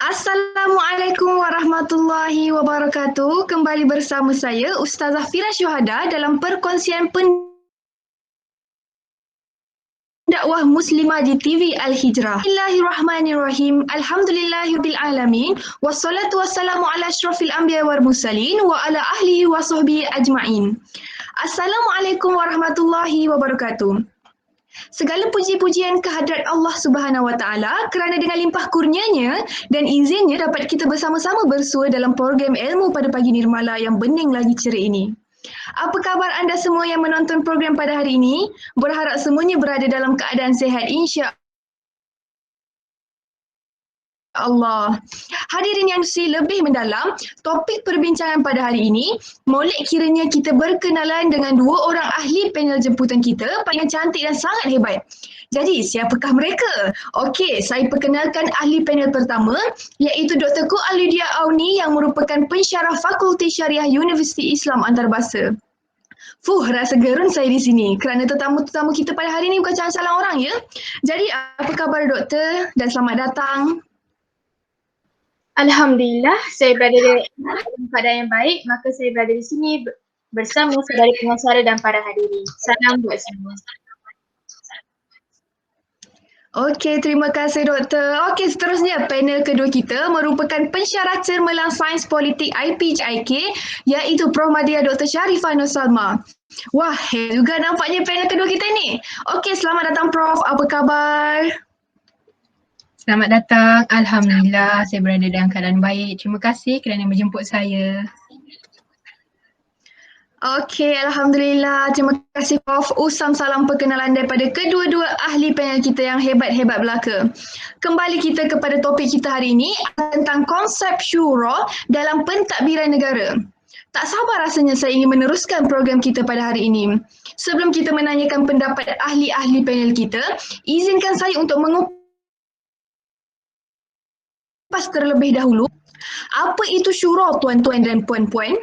Assalamualaikum warahmatullahi wabarakatuh. Kembali bersama saya Ustazah Fira Syuhada dalam perkongsian pendakwah Muslimah di TV Al-Hijrah. Bismillahirrahmanirrahim. Alhamdulillahirabbil alamin. Wassalatu wassalamu ala asyrafil anbiya wal mursalin wa ala ahlihi wa sahbihi ajmain. Assalamualaikum warahmatullahi wabarakatuh. Segala puji-pujian kehadrat Allah Subhanahu Wa Taala kerana dengan limpah kurnianya dan izinnya dapat kita bersama-sama bersua dalam program ilmu pada pagi nirmala yang bening lagi ceria ini. Apa khabar anda semua yang menonton program pada hari ini? Berharap semuanya berada dalam keadaan sihat insya Allah. Hadirin yang lebih mendalam, topik perbincangan pada hari ini, molek kiranya kita berkenalan dengan dua orang ahli panel jemputan kita yang cantik dan sangat hebat. Jadi, siapakah mereka? Okey, saya perkenalkan ahli panel pertama, iaitu Dr. Ku Alidia Auni yang merupakan pensyarah Fakulti Syariah Universiti Islam Antarabangsa. Rasa gerun saya di sini kerana tetamu-tetamu kita pada hari ini bukan salah orang ya. Jadi, apa khabar doktor dan selamat datang. Alhamdulillah, saya berada dalam keadaan yang baik, maka saya berada di sini bersama saudara pengacara dan para hadirin. Salam buat semua. Okey, terima kasih doktor. Okey, seterusnya panel kedua kita merupakan pensyarah cemerlang sains politik IPJIK iaitu Prof. Madya Dr. Sharifah Nur Salma. Wah, juga nampaknya panel kedua kita ni. Okey, selamat datang Prof. Apa khabar? Selamat datang. Alhamdulillah, saya berada dalam keadaan baik. Terima kasih kerana menjemput saya. Okey, Alhamdulillah. Terima kasih Prof. Usam salam perkenalan daripada kedua-dua ahli panel kita yang hebat-hebat belaka. Kembali kita kepada topik kita hari ini tentang konsep syura dalam pentadbiran negara. Tak sabar rasanya saya ingin meneruskan program kita pada hari ini. Sebelum kita menanyakan pendapat ahli-ahli panel kita, izinkan saya untuk mengupas terlebih dahulu. Apa itu syura tuan-tuan dan puan-puan?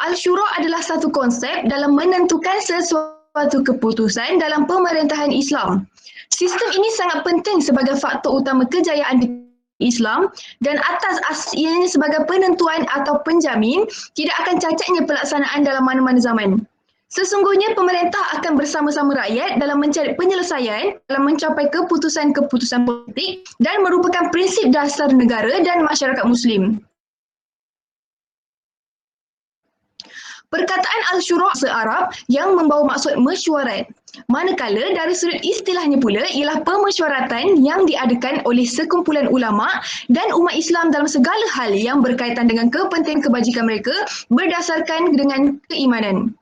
Al-Syura adalah satu konsep dalam menentukan sesuatu keputusan dalam pemerintahan Islam. Sistem ini sangat penting sebagai faktor utama kejayaan Islam dan atas ianya sebagai penentuan atau penjamin tidak akan cacatnya pelaksanaan dalam mana-mana zaman. Sesungguhnya pemerintah akan bersama-sama rakyat dalam mencari penyelesaian dalam mencapai keputusan-keputusan politik dan merupakan prinsip dasar negara dan masyarakat Muslim. Perkataan Al-Syura bahasa Arab yang membawa maksud mesyuarat. Manakala dari sudut istilahnya pula ialah pemesyuaratan yang diadakan oleh sekumpulan ulama dan umat Islam dalam segala hal yang berkaitan dengan kepentingan kebajikan mereka berdasarkan dengan keimanan.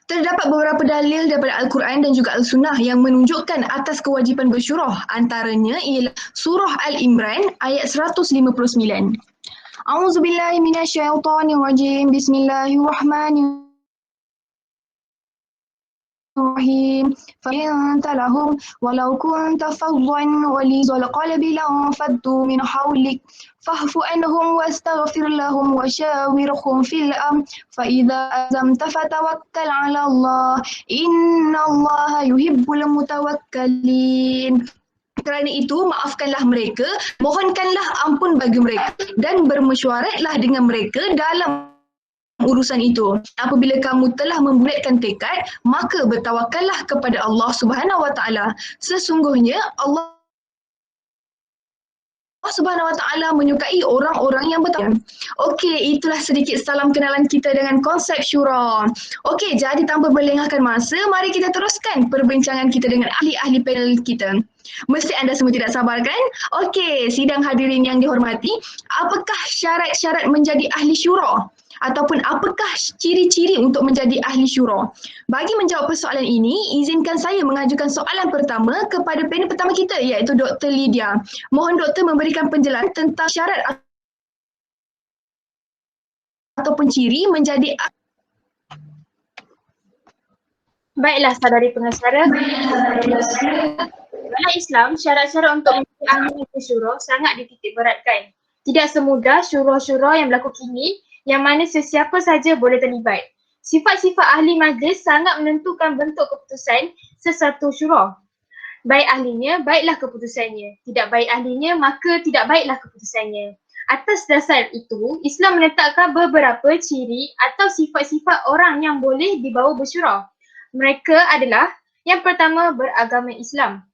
Terdapat beberapa dalil daripada Al-Quran dan juga Al-Sunnah yang menunjukkan atas kewajipan bersyurah. Antaranya ialah Surah Al-Imran ayat 159. A'udzubillahi minasyaitonirrajim. Bismillahirrahmanirrahim. Fa'inta lahum walau kunta faddan ghalizal qalbi lanfaddu min hawlik fa'fu anhum wastaghfir lahum wa syawirhum fil amr fa idza azamta fatawakkal 'ala Allah innallaha yuhibbul mutawakkalin. Kerana itu, maafkanlah mereka, mohonkanlah ampun bagi mereka dan bermesyuaratlah dengan mereka dalam urusan itu. Apabila kamu telah membulatkan tekad, maka bertawakallah kepada Allah Subhanahu Wa Taala. Sesungguhnya Allah Subhanahu Wa Taala menyukai orang-orang yang bertawakal. Okey, itulah sedikit salam kenalan kita dengan konsep syura. Okey, jadi tanpa berlengahkan masa, mari kita teruskan perbincangan kita dengan ahli-ahli panel kita. Mesti anda semua tidak sabar kan? Okey, sidang hadirin yang dihormati, apakah syarat-syarat menjadi ahli syura? Ataupun apakah ciri-ciri untuk menjadi ahli syura? Bagi menjawab persoalan ini, izinkan saya mengajukan soalan pertama kepada panel pertama kita iaitu Dr. Lydia. Mohon doktor memberikan penjelasan tentang syarat ataupun ciri menjadi Baiklah saudari pengacara. Dalam Islam, syarat-syarat untuk menjadi ahli syura sangat dititik beratkan. Tidak semudah syura-syura yang berlaku kini yang mana sesiapa saja boleh terlibat. Sifat-sifat ahli majlis sangat menentukan bentuk keputusan sesuatu syura. Baik ahlinya, baiklah keputusannya. Tidak baik ahlinya, maka tidak baiklah keputusannya. Atas dasar itu, Islam menetapkan beberapa ciri atau sifat-sifat orang yang boleh dibawa bersyura. Mereka adalah yang pertama, beragama Islam.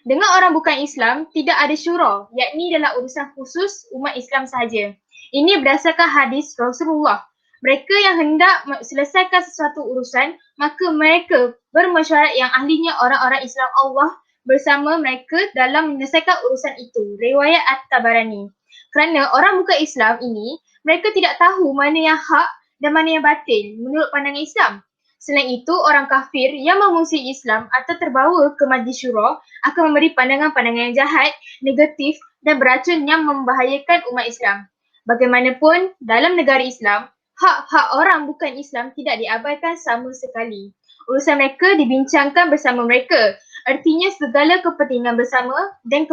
Dengan orang bukan Islam, tidak ada syura, yakni dalam urusan khusus umat Islam sahaja. Ini berdasarkan hadis Rasulullah. Mereka yang hendak selesaikan sesuatu urusan, maka mereka bermesyuarat yang ahlinya orang-orang Islam Allah bersama mereka dalam menyelesaikan urusan itu. Riwayat At-Tabarani. Kerana orang bukan Islam ini, mereka tidak tahu mana yang hak dan mana yang batil menurut pandangan Islam. Selain itu, orang kafir yang memusuhi Islam atau terbawa ke majlis syura akan memberi pandangan-pandangan yang jahat, negatif dan beracun yang membahayakan umat Islam. Bagaimanapun, dalam negara Islam, hak-hak orang bukan Islam tidak diabaikan sama sekali. Urusan mereka dibincangkan bersama mereka. Artinya segala kepentingan bersama dan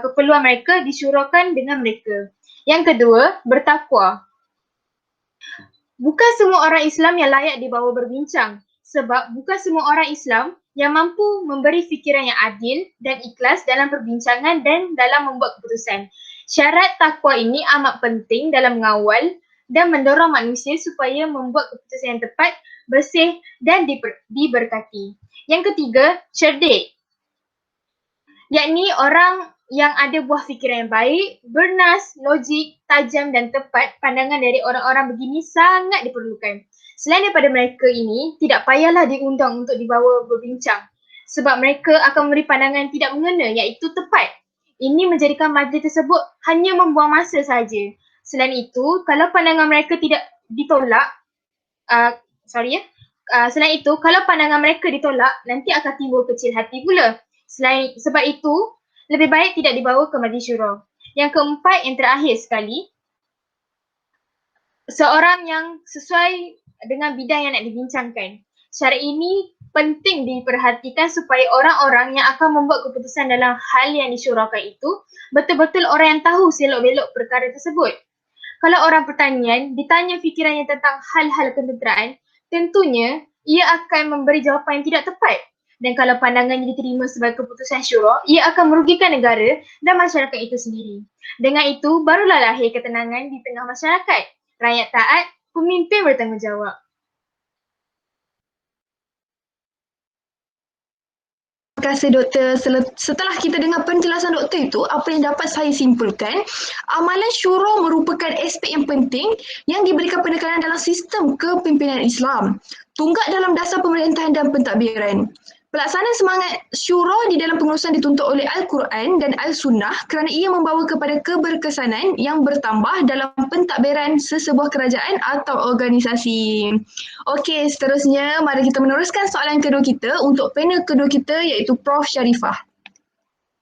keperluan mereka disyurakan dengan mereka. Yang kedua, bertakwa. Bukan semua orang Islam yang layak dibawa berbincang sebab bukan semua orang Islam yang mampu memberi fikiran yang adil dan ikhlas dalam perbincangan dan dalam membuat keputusan. Syarat takwa ini amat penting dalam mengawal dan mendorong manusia supaya membuat keputusan yang tepat, bersih dan diberkati. Yang ketiga, cerdik. Yakni orang yang ada buah fikiran yang baik, bernas, logik, tajam dan tepat. Pandangan dari orang-orang begini sangat diperlukan. Selain daripada mereka ini, tidak payahlah diundang untuk dibawa berbincang sebab mereka akan memberi pandangan tidak mengena iaitu tepat. Ini menjadikan majlis tersebut hanya membuang masa saja. Selain itu, kalau pandangan mereka tidak ditolak, selain itu, kalau pandangan mereka ditolak, nanti akan timbul kecil hati pula. Sebab itu, lebih baik tidak dibawa ke majlis syura. Yang keempat, yang terakhir sekali, seorang yang sesuai dengan bidang yang nak dibincangkan. Syarat ini penting diperhatikan supaya orang-orang yang akan membuat keputusan dalam hal yang disyurakan itu betul-betul orang yang tahu selok-belok perkara tersebut. Kalau orang pertanian ditanya fikirannya tentang hal-hal ketenteraan, tentunya ia akan memberi jawapan yang tidak tepat. Dan kalau pandangannya diterima sebagai keputusan syura, ia akan merugikan negara dan masyarakat itu sendiri. Dengan itu, barulah lahir ketenangan di tengah masyarakat. Rakyat taat, pemimpin bertanggungjawab. Terima kasih Doktor. Setelah kita dengar penjelasan Doktor itu, apa yang dapat saya simpulkan, amalan syura merupakan aspek yang penting yang diberikan penekanan dalam sistem kepimpinan Islam. Tunggak dalam dasar pemerintahan dan pentadbiran. Pelaksanaan semangat syura di dalam pengurusan dituntut oleh Al-Quran dan Al-Sunnah kerana ia membawa kepada keberkesanan yang bertambah dalam pentadbiran sesebuah kerajaan atau organisasi. Okey, seterusnya mari kita meneruskan soalan kedua kita untuk panel kedua kita iaitu Prof. Sharifah.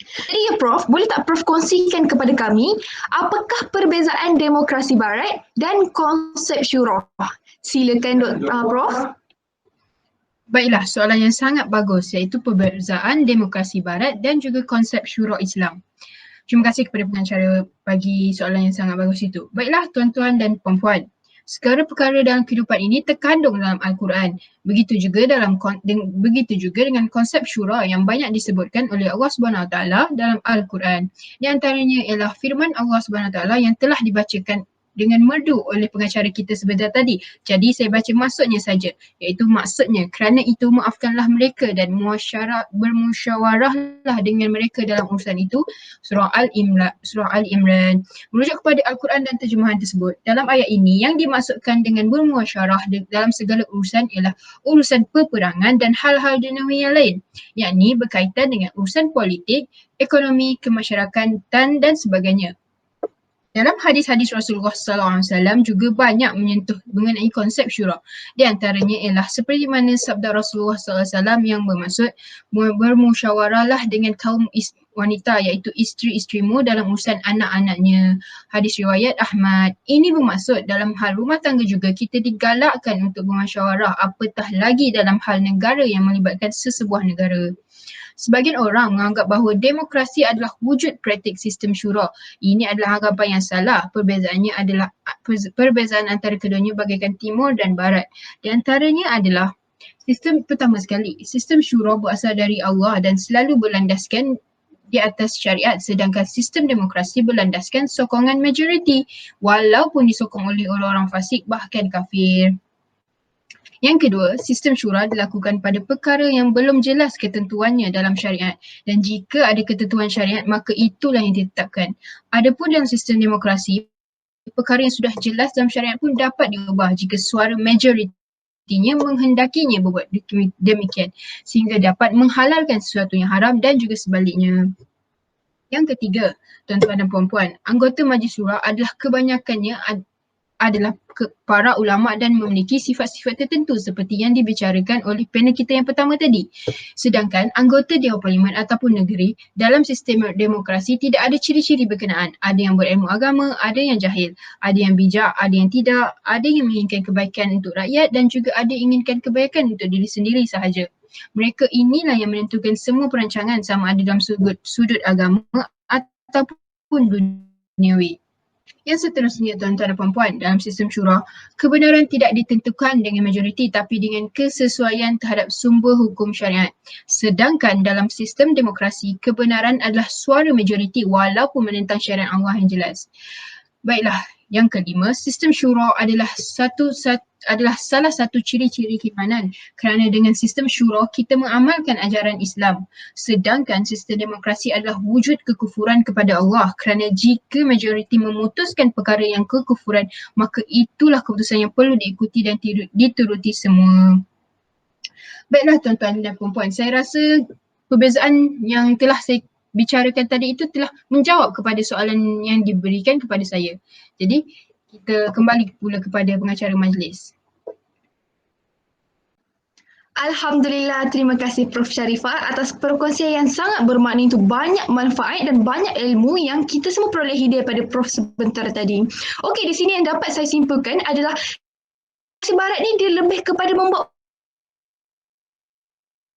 Jadi ya Prof, boleh tak Prof kongsikan kepada kami apakah perbezaan demokrasi barat dan konsep syura? Silakan Prof. Baiklah, soalan yang sangat bagus iaitu perbezaan demokrasi barat dan juga konsep syura Islam. Terima kasih kepada pengacara bagi soalan yang sangat bagus itu. Baiklah tuan-tuan dan puan-puan, segala perkara dalam kehidupan ini terkandung dalam Al-Quran. Begitu juga dengan konsep syura yang banyak disebutkan oleh Allah SWT dalam Al-Quran. Di antaranya ialah firman Allah SWT yang telah dibacakan dengan merdu oleh pengacara kita sebentar tadi. Jadi saya baca maksudnya saja, iaitu maksudnya kerana itu maafkanlah mereka dan bermusyawarahlah dengan mereka dalam urusan itu. Surah Al-Imran merujuk kepada Al-Quran dan terjemahan tersebut. Dalam ayat ini yang dimaksudkan dengan bermusyarah dalam segala urusan ialah urusan peperangan dan hal-hal duniawi yang lain, yakni berkaitan dengan urusan politik, ekonomi, kemasyarakatan dan sebagainya. Dalam hadis-hadis Rasulullah SAW juga banyak menyentuh mengenai konsep syura. Di antaranya ialah seperti mana sabda Rasulullah SAW yang bermaksud bermusyawarahlah dengan kaum wanita iaitu isteri-isterimu dalam urusan anak-anaknya. Hadis riwayat Ahmad. Ini bermaksud dalam hal rumah tangga juga kita digalakkan untuk bermusyawarah, apatah lagi dalam hal negara yang melibatkan sesebuah negara. Sebagian orang menganggap bahawa demokrasi adalah wujud praktik sistem syura. Ini adalah anggapan yang salah. Perbezaannya adalah perbezaan antara keduanya bagaikan timur dan barat. Di antaranya adalah Sistem pertama sekali, sistem syura berasal dari Allah dan selalu berlandaskan di atas syariat, sedangkan sistem demokrasi berlandaskan sokongan majoriti walaupun disokong oleh orang-orang fasik bahkan kafir. Yang kedua, sistem syura dilakukan pada perkara yang belum jelas ketentuannya dalam syariat dan jika ada ketentuan syariat maka itulah yang ditetapkan. Adapun dalam sistem demokrasi, perkara yang sudah jelas dalam syariat pun dapat diubah jika suara majoritinya menghendakinya berbuat demikian sehingga dapat menghalalkan sesuatu yang haram dan juga sebaliknya. Yang ketiga, tuan-tuan dan puan-puan, anggota Majlis Syura adalah kebanyakannya adalah para ulama dan memiliki sifat-sifat tertentu seperti yang dibicarakan oleh panel kita yang pertama tadi. Sedangkan anggota Dewan Parlimen ataupun negeri dalam sistem demokrasi tidak ada ciri-ciri berkenaan. Ada yang berilmu agama, ada yang jahil, ada yang bijak, ada yang tidak, ada yang menginginkan kebaikan untuk rakyat dan juga ada yang inginkan kebaikan untuk diri sendiri sahaja. Mereka inilah yang menentukan semua perancangan sama ada dalam sudut agama ataupun duniawi. Yang seterusnya tuan-tuan dan puan-puan, dalam sistem syura, kebenaran tidak ditentukan dengan majoriti tapi dengan kesesuaian terhadap sumber hukum syariat. Sedangkan dalam sistem demokrasi, kebenaran adalah suara majoriti walaupun menentang syariat Allah yang jelas. Baiklah, yang kelima, sistem syura adalah salah satu ciri-ciri keimanan kerana dengan sistem syura kita mengamalkan ajaran Islam. Sedangkan sistem demokrasi adalah wujud kekufuran kepada Allah kerana jika majoriti memutuskan perkara yang kekufuran maka itulah keputusan yang perlu diikuti dan dituruti semua. Baiklah tuan-tuan dan puan-puan, saya rasa perbezaan yang telah saya bicarakan tadi itu telah menjawab kepada soalan yang diberikan kepada saya. Jadi kita kembali pula kepada pengacara majlis. Alhamdulillah, terima kasih Prof. Sharifah atas perkongsian yang sangat bermakna untuk banyak manfaat dan banyak ilmu yang kita semua perolehi daripada Prof sebentar tadi. Okey, di sini yang dapat saya simpulkan adalah si Barat ni dia lebih kepada membuat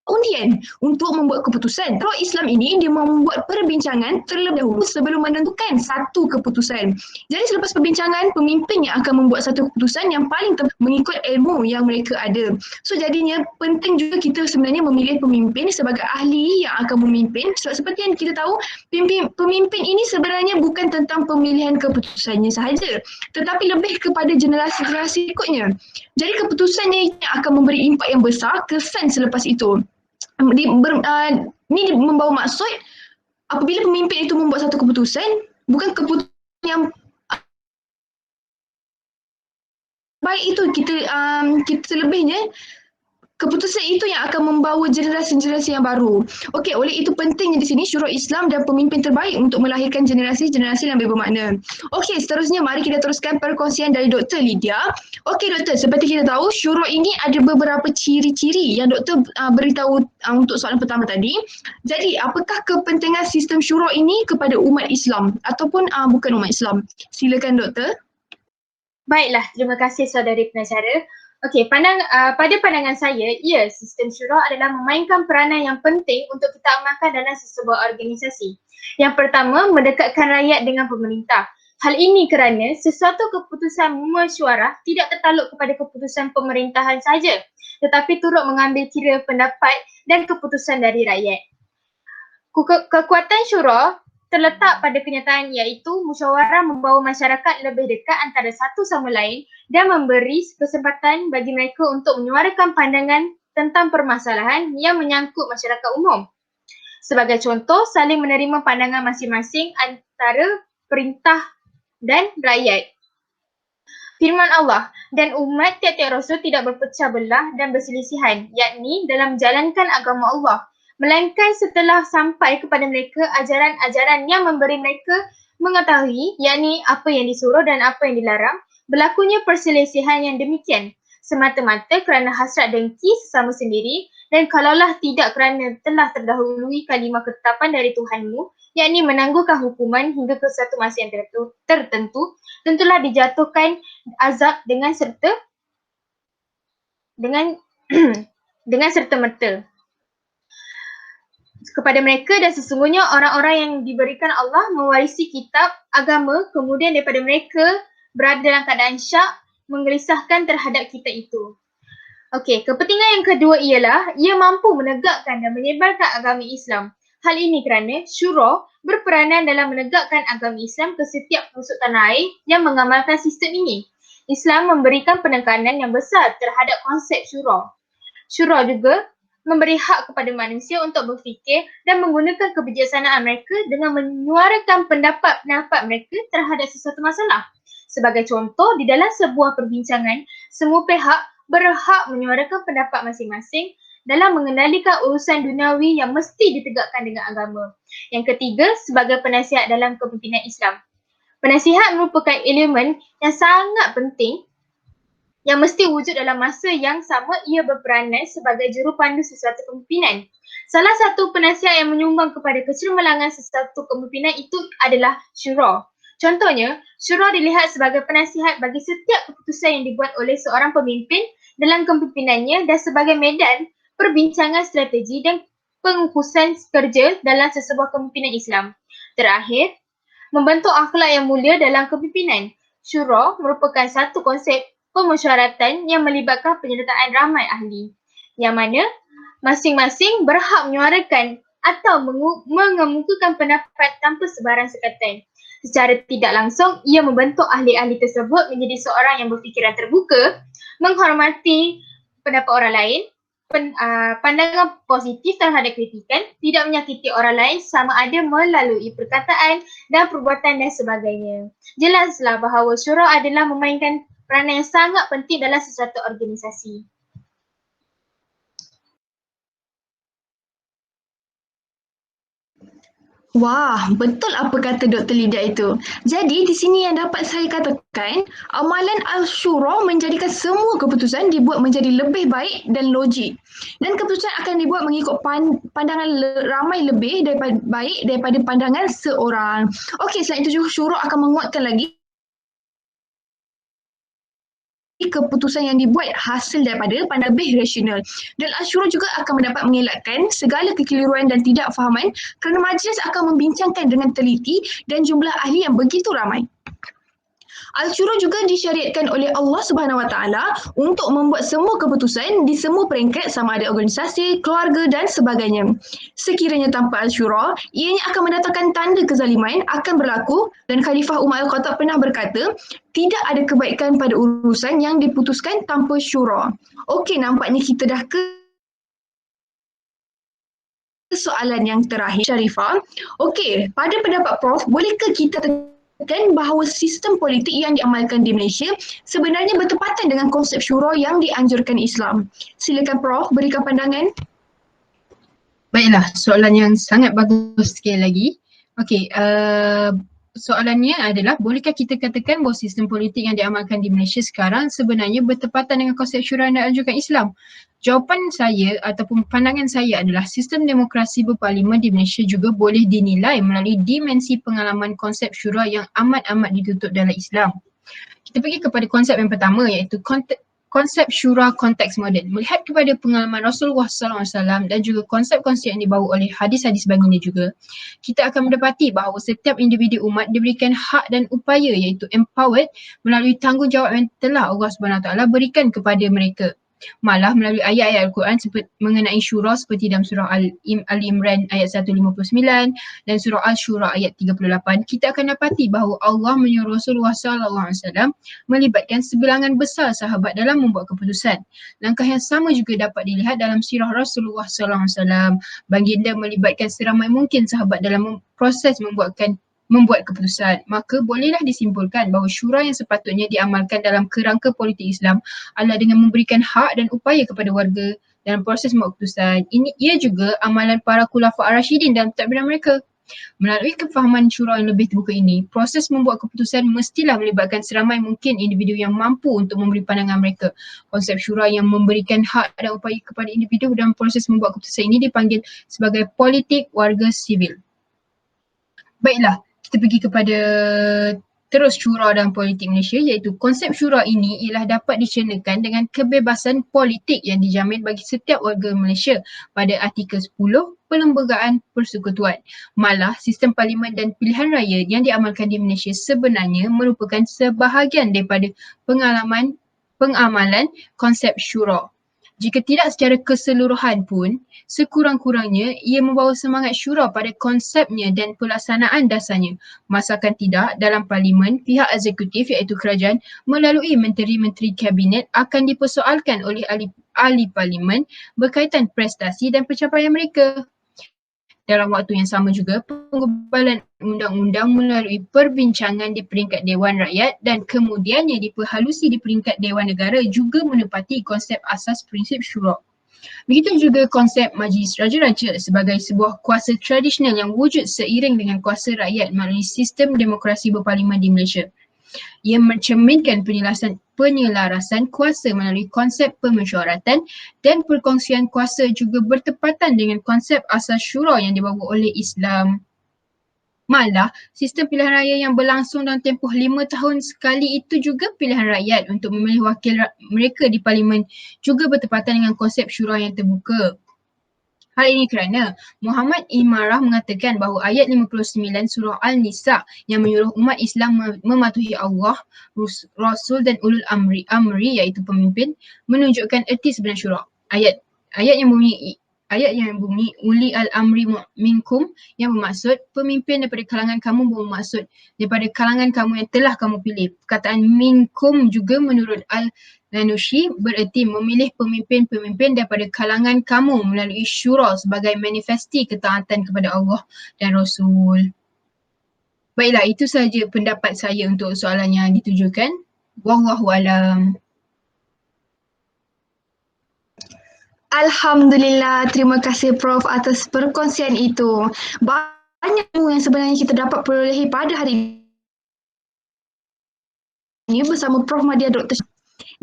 undian untuk membuat keputusan. Kalau Islam ini dia membuat perbincangan terlebih dahulu sebelum menentukan satu keputusan. Jadi selepas perbincangan, pemimpin yang akan membuat satu keputusan yang paling mengikut ilmu yang mereka ada. So jadinya penting juga kita sebenarnya memilih pemimpin sebagai ahli yang akan memimpin. Sebab seperti yang kita tahu, pemimpin ini sebenarnya bukan tentang pemilihan keputusannya sahaja, tetapi lebih kepada generasi-generasi ikutnya. Jadi keputusannya yang akan memberi impak yang besar kesan selepas itu. Ini membawa maksud apabila pemimpin itu membuat satu keputusan, bukan keputusan yang baik itu kita selebihnya keputusan itu yang akan membawa generasi-generasi yang baru. Okey, oleh itu pentingnya di sini syura Islam dan pemimpin terbaik untuk melahirkan generasi-generasi yang lebih bermakna. Okey, seterusnya mari kita teruskan perkongsian dari Dr. Lydia. Okey Doktor, seperti kita tahu syura ini ada beberapa ciri-ciri yang Doktor beritahu untuk soalan pertama tadi. Jadi, apakah kepentingan sistem syura ini kepada umat Islam ataupun bukan umat Islam? Silakan Doktor. Baiklah, terima kasih saudari pengacara. Okey, pada pandangan saya, ya, sistem syura adalah memainkan peranan yang penting untuk kita amalkan dalam sebuah organisasi. Yang pertama, mendekatkan rakyat dengan pemerintah. Hal ini kerana sesuatu keputusan mesyuarah tidak tertaluk kepada keputusan pemerintahan saja, tetapi turut mengambil kira pendapat dan keputusan dari rakyat. Kekuatan syura terletak pada kenyataan iaitu musyawarah membawa masyarakat lebih dekat antara satu sama lain dan memberi kesempatan bagi mereka untuk menyuarakan pandangan tentang permasalahan yang menyangkut masyarakat umum. Sebagai contoh, saling menerima pandangan masing-masing antara perintah dan rakyat. Firman Allah, dan umat tiap-tiap rasul tidak berpecah belah dan berselisihan, yakni dalam menjalankan agama Allah, melainkan setelah sampai kepada mereka ajaran-ajaran yang memberi mereka mengetahui, yakni apa yang disuruh dan apa yang dilarang, berlakunya perselisihan yang demikian semata-mata kerana hasrat dengki sesama sendiri dan kalaulah tidak kerana telah terdahului kalimah ketetapan dari Tuhanmu, yakni menangguhkan hukuman hingga ke satu masa yang tertentu, tentulah dijatuhkan azab dengan serta-merta kepada mereka dan sesungguhnya orang-orang yang diberikan Allah mewarisi kitab agama kemudian daripada mereka berada dalam keadaan syak menggelisahkan terhadap kita itu. Okey, kepentingan yang kedua ialah ia mampu menegakkan dan menyebarkan agama Islam. Hal ini kerana syura berperanan dalam menegakkan agama Islam ke setiap pelosok tanah air yang mengamalkan sistem ini. Islam memberikan penekanan yang besar terhadap konsep syura. Syura juga memberi hak kepada manusia untuk berfikir dan menggunakan kebijaksanaan mereka dengan menyuarakan pendapat-pendapat mereka terhadap sesuatu masalah. Sebagai contoh, di dalam sebuah perbincangan, semua pihak berhak menyuarakan pendapat masing-masing dalam mengendalikan urusan duniawi yang mesti ditegakkan dengan agama. Yang ketiga, sebagai penasihat dalam kepimpinan Islam. Penasihat merupakan elemen yang sangat penting yang mesti wujud dalam masa yang sama ia berperanan sebagai jurupandu sesuatu kepimpinan. Salah satu penasihat yang menyumbang kepada kecemerlangan sesuatu kepimpinan itu adalah syura. Contohnya, syura dilihat sebagai penasihat bagi setiap keputusan yang dibuat oleh seorang pemimpin dalam kepimpinannya dan sebagai medan perbincangan strategi dan pengukusan kerja dalam sesebuah kepimpinan Islam. Terakhir, membentuk akhlak yang mulia dalam kepimpinan. Syura merupakan satu konsep pemesyuaratan yang melibatkan penyertaan ramai ahli, yang mana masing-masing berhak menyuarakan atau mengemukakan pendapat tanpa sebarang sekatan. Secara tidak langsung, ia membentuk ahli-ahli tersebut menjadi seorang yang berfikiran terbuka, menghormati pendapat orang lain, pandangan positif terhadap kritikan, tidak menyakiti orang lain sama ada melalui perkataan dan perbuatan dan sebagainya. Jelaslah bahawa syura adalah memainkan peranan yang sangat penting dalam sesuatu organisasi. Wah, betul apa kata Dr. Lidia itu. Jadi di sini yang dapat saya katakan, amalan Al-Syura menjadikan semua keputusan dibuat menjadi lebih baik dan logik. Dan keputusan akan dibuat mengikut pandangan ramai lebih daripada pandangan seorang. Okey, selain itu juga syura akan menguatkan lagi keputusan yang dibuat hasil daripada pandangan lebih rasional. Dan Al-Syura juga akan mendapat mengelakkan segala kekeliruan dan tidak fahaman kerana majlis akan membincangkan dengan teliti dan jumlah ahli yang begitu ramai. Al-Syura juga disyariatkan oleh Allah Subhanahu Wa Taala untuk membuat semua keputusan di semua peringkat sama ada organisasi, keluarga dan sebagainya. Sekiranya tanpa Al-Syura, ianya akan mendatangkan tanda kezaliman akan berlaku dan Khalifah Umar Al-Khattab pernah berkata, tidak ada kebaikan pada urusan yang diputuskan tanpa syura. Okey, nampaknya kita dah ke soalan yang terakhir, Sharifah. Okey, pada pendapat Prof, bolehkah kita dan bahawa sistem politik yang diamalkan di Malaysia sebenarnya bertepatan dengan konsep syura yang dianjurkan Islam? Silakan Prof, berikan pandangan. Baiklah, soalan yang sangat bagus sekali lagi. Okey, soalannya adalah bolehkah kita katakan bahawa sistem politik yang diamalkan di Malaysia sekarang sebenarnya bertepatan dengan konsep syura yang dianjurkan Islam? Jawapan saya ataupun pandangan saya adalah sistem demokrasi berparlimen di Malaysia juga boleh dinilai melalui dimensi pengalaman konsep syura yang amat-amat ditutup dalam Islam. Kita pergi kepada konsep yang pertama iaitu konsep syura konteks moden. Melihat kepada pengalaman Rasulullah SAW dan juga konsep-konsep yang dibawa oleh hadis-hadis baginda juga, kita akan mendapati bahawa setiap individu umat diberikan hak dan upaya iaitu empowered melalui tanggungjawab yang telah Allah SWT berikan kepada mereka. Malah melalui ayat-ayat Al-Quran mengenai syura seperti dalam surah Al-Imran ayat 159 dan surah Al-Syura ayat 38, kita akan dapati bahawa Allah menyuruh Rasulullah SAW melibatkan sebilangan besar sahabat dalam membuat keputusan. Langkah yang sama juga dapat dilihat dalam sirah Rasulullah SAW. Baginda melibatkan seramai mungkin sahabat dalam proses membuat keputusan. Maka bolehlah disimpulkan bahawa syura yang sepatutnya diamalkan dalam kerangka politik Islam adalah dengan memberikan hak dan upaya kepada warga dalam proses membuat keputusan. Ia juga amalan para khulafa ar-rasyidin dalam tadbiran mereka. Melalui kefahaman syura yang lebih terbuka ini, proses membuat keputusan mestilah melibatkan seramai mungkin individu yang mampu untuk memberi pandangan mereka. Konsep syura yang memberikan hak dan upaya kepada individu dalam proses membuat keputusan ini dipanggil sebagai politik warga sivil. Baiklah, kita pergi kepada terus syura dalam politik Malaysia iaitu konsep syura ini ialah dapat dicernakan dengan kebebasan politik yang dijamin bagi setiap warga Malaysia pada artikel 10 Perlembagaan Persekutuan. Malah sistem parlimen dan pilihan raya yang diamalkan di Malaysia sebenarnya merupakan sebahagian daripada pengamalan konsep syura. Jika tidak secara keseluruhan pun, sekurang-kurangnya ia membawa semangat syura pada konsepnya dan pelaksanaan dasarnya. Masakan tidak, dalam parlimen, pihak eksekutif iaitu kerajaan melalui menteri-menteri kabinet akan dipersoalkan oleh ahli parlimen berkaitan prestasi dan pencapaian mereka. Dalam waktu yang sama juga, penggubalan undang-undang melalui perbincangan di peringkat Dewan Rakyat dan kemudiannya diperhalusi di peringkat Dewan Negara juga menepati konsep asas prinsip syura. Begitu juga konsep Majlis Raja-Raja sebagai sebuah kuasa tradisional yang wujud seiring dengan kuasa rakyat melalui sistem demokrasi berparlimen di Malaysia. Ia mencerminkan penyelarasan kuasa melalui konsep pemesyuaratan dan perkongsian kuasa juga bertepatan dengan konsep asas syura yang dibawa oleh Islam. Malah, sistem pilihan raya yang berlangsung dalam tempoh 5 tahun sekali itu juga pilihan rakyat untuk memilih wakil mereka di parlimen juga bertepatan dengan konsep syura yang terbuka. Hal ini kerana Muhammad Imarah mengatakan bahawa ayat 59 surah Al-Nisa yang menyuruh umat Islam mematuhi Allah, Rasul dan ulul amri iaitu pemimpin menunjukkan erti sebenar syura. Ayat yang bunyi uli al-amri minkum yang bermaksud pemimpin daripada kalangan kamu, bermaksud daripada kalangan kamu yang telah kamu pilih. Perkataan minkum juga menurut Al-Nanushi bererti memilih pemimpin-pemimpin daripada kalangan kamu melalui syura sebagai manifesti ketaatan kepada Allah dan Rasul. Baiklah, itu sahaja pendapat saya untuk soalan yang ditujukan. Wallahualam. Alhamdulillah, terima kasih Prof atas perkongsian itu. Banyak yang sebenarnya kita dapat perolehi pada hari ini bersama Prof Madya Dr.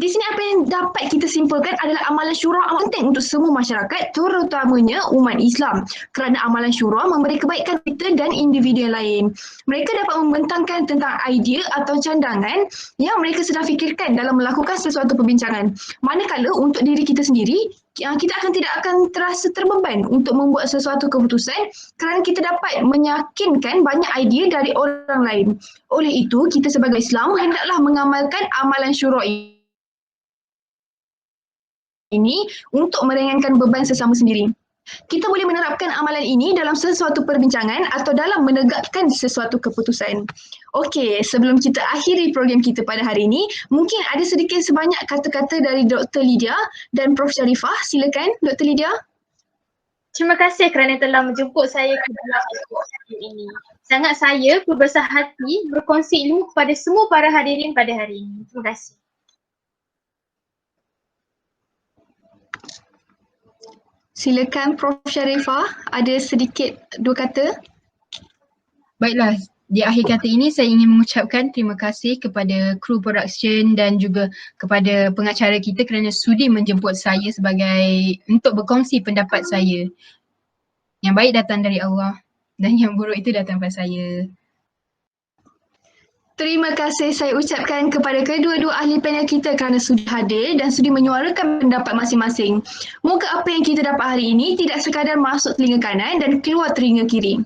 Di sini apa yang dapat kita simpulkan adalah amalan syura amat penting untuk semua masyarakat, terutamanya umat Islam. Kerana amalan syura memberi kebaikan kita dan individu yang lain. Mereka dapat membentangkan tentang idea atau candangan yang mereka sedang fikirkan dalam melakukan sesuatu perbincangan. Manakala untuk diri kita sendiri, kita tidak akan terasa terbeban untuk membuat sesuatu keputusan kerana kita dapat meyakinkan banyak idea dari orang lain. Oleh itu, kita sebagai Islam hendaklah mengamalkan amalan syura ini untuk meringankan beban sesama sendiri. Kita boleh menerapkan amalan ini dalam sesuatu perbincangan atau dalam menegakkan sesuatu keputusan. Okey, sebelum kita akhiri program kita pada hari ini, mungkin ada sedikit sebanyak kata-kata dari Dr. Lydia dan Prof. Sharifah. Silakan Dr. Lydia. Terima kasih kerana telah menjemput saya ke dalam episod ini. Sangat saya berbesar hati berkongsi ilmu kepada semua para hadirin pada hari ini. Terima kasih. Silakan Prof. Sharifah, ada sedikit dua kata. Baiklah, di akhir kata ini saya ingin mengucapkan terima kasih kepada kru production dan juga kepada pengacara kita kerana sudi menjemput saya untuk berkongsi pendapat saya. Yang baik datang dari Allah dan yang buruk itu datang pada saya. Terima kasih saya ucapkan kepada kedua-dua ahli panel kita kerana sudi hadir dan sudi menyuarakan pendapat masing-masing. Moga apa yang kita dapat hari ini tidak sekadar masuk telinga kanan dan keluar telinga kiri.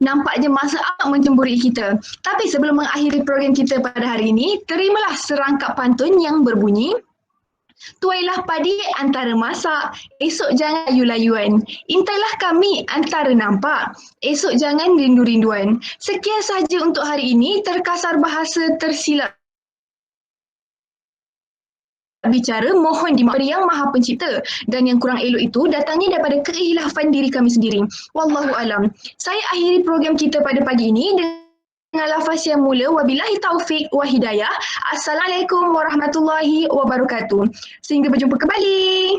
Nampaknya masa amat mencemburi kita. Tapi sebelum mengakhiri program kita pada hari ini, terimalah serangkap pantun yang berbunyi, tuailah padi antara masak, esok jangan layu-layuan. Intailah kami antara nampak, esok jangan rindu-rinduan. Sekian sahaja untuk hari ini, terkasar bahasa tersilap bicara, mohon dimaafkan yang Maha Pencipta, dan yang kurang elok itu datangnya daripada kekhilafan diri kami sendiri. Wallahu alam. Saya akhiri program kita pada pagi ini dengan lafaz yang mula, wabillahi taufik wa hidayah. Assalamualaikum warahmatullahi wabarakatuh. Sehingga berjumpa kembali.